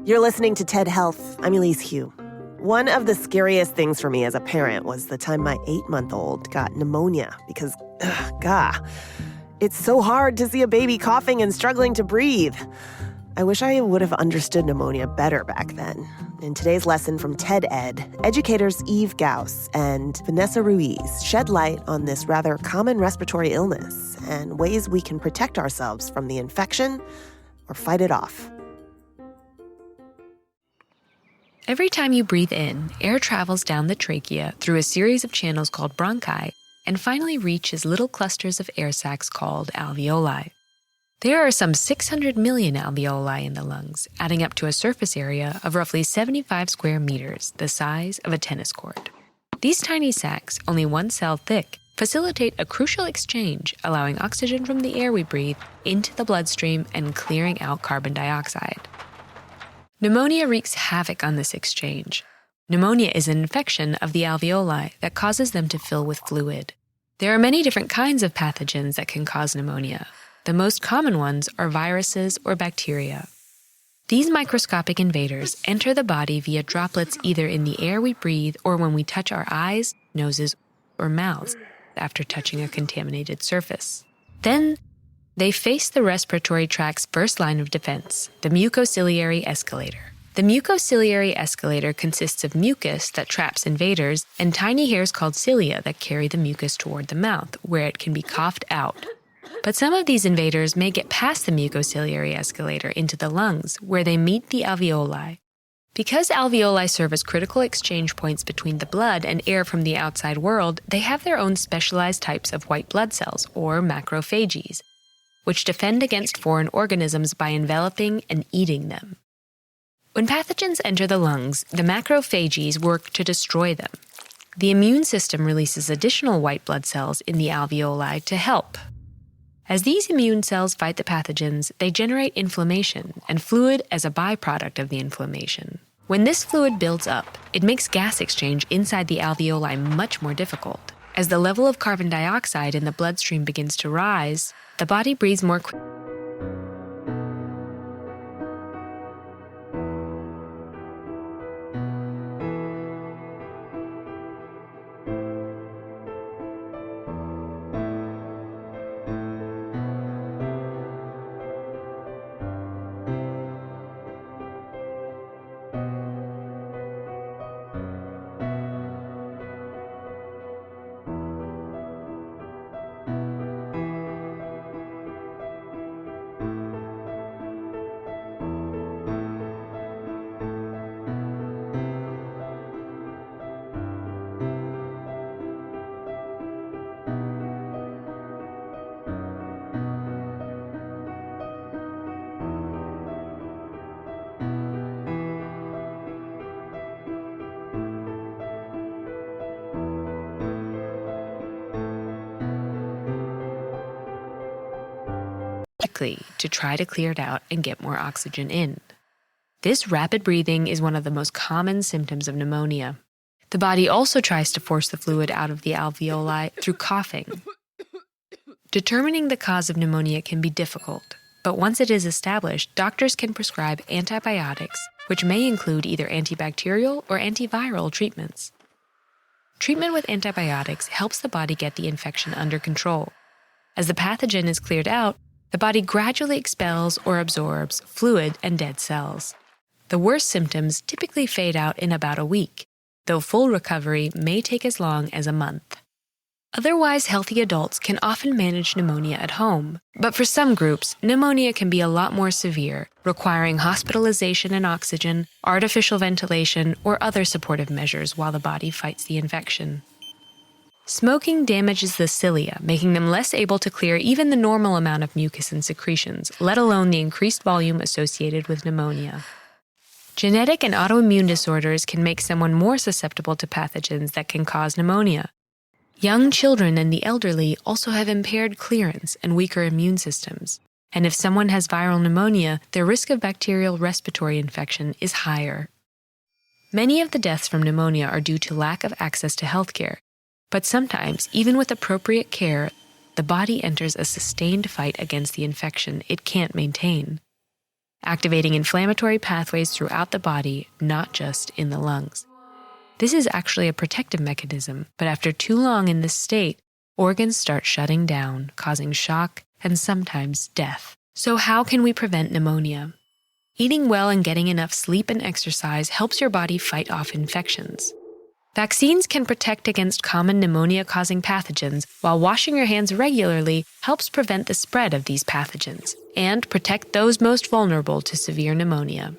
You're listening to TED Health. I'm Elise Hu. One of the scariest things for me as a parent was the time my 8-month-old got pneumonia because, it's so hard to see a baby coughing and struggling to breathe. I wish I would have understood pneumonia better back then. In today's lesson from TED Ed, educators Eve Gauss and Vanessa Ruiz shed light on this rather common respiratory illness and ways we can protect ourselves from the infection or fight it off. Every time you breathe in, air travels down the trachea through a series of channels called bronchi and finally reaches little clusters of air sacs called alveoli. There are some 600 million alveoli in the lungs, adding up to a surface area of roughly 75 square meters, the size of a tennis court. These tiny sacs, only 1 cell thick, facilitate a crucial exchange, allowing oxygen from the air we breathe into the bloodstream and clearing out carbon dioxide. Pneumonia wreaks havoc on this exchange. Pneumonia is an infection of the alveoli that causes them to fill with fluid. There are many different kinds of pathogens that can cause pneumonia. The most common ones are viruses or bacteria. These microscopic invaders enter the body via droplets either in the air we breathe or when we touch our eyes, noses, or mouths after touching a contaminated surface. Then, they face the respiratory tract's first line of defense, the mucociliary escalator. The mucociliary escalator consists of mucus that traps invaders and tiny hairs called cilia that carry the mucus toward the mouth, where it can be coughed out. But some of these invaders may get past the mucociliary escalator into the lungs, where they meet the alveoli. Because alveoli serve as critical exchange points between the blood and air from the outside world, they have their own specialized types of white blood cells, or macrophages, which defend against foreign organisms by enveloping and eating them. When pathogens enter the lungs, the macrophages work to destroy them. The immune system releases additional white blood cells in the alveoli to help. As these immune cells fight the pathogens, they generate inflammation and fluid as a byproduct of the inflammation. When this fluid builds up, it makes gas exchange inside the alveoli much more difficult. As the level of carbon dioxide in the bloodstream begins to rise, the body breathes more quickly. To try to clear it out and get more oxygen in. This rapid breathing is one of the most common symptoms of pneumonia. The body also tries to force the fluid out of the alveoli through coughing. Determining the cause of pneumonia can be difficult, but once it is established, doctors can prescribe antibiotics, which may include either antibacterial or antiviral treatments. Treatment with antibiotics helps the body get the infection under control. As the pathogen is cleared out, the body gradually expels or absorbs fluid and dead cells. The worst symptoms typically fade out in about a week, though full recovery may take as long as a month. Otherwise healthy adults can often manage pneumonia at home, but for some groups, pneumonia can be a lot more severe, requiring hospitalization and oxygen, artificial ventilation, or other supportive measures while the body fights the infection. Smoking damages the cilia, making them less able to clear even the normal amount of mucus and secretions, let alone the increased volume associated with pneumonia. Genetic and autoimmune disorders can make someone more susceptible to pathogens that can cause pneumonia. Young children and the elderly also have impaired clearance and weaker immune systems. And if someone has viral pneumonia, their risk of bacterial respiratory infection is higher. Many of the deaths from pneumonia are due to lack of access to healthcare. But sometimes, even with appropriate care, the body enters a sustained fight against the infection it can't maintain. activating inflammatory pathways throughout the body, not just in the lungs. This is actually a protective mechanism, but after too long in this state, organs start shutting down, causing shock and sometimes death. So how can we prevent pneumonia? Eating well and getting enough sleep and exercise helps your body fight off infections. Vaccines can protect against common pneumonia-causing pathogens, while washing your hands regularly helps prevent the spread of these pathogens and protect those most vulnerable to severe pneumonia.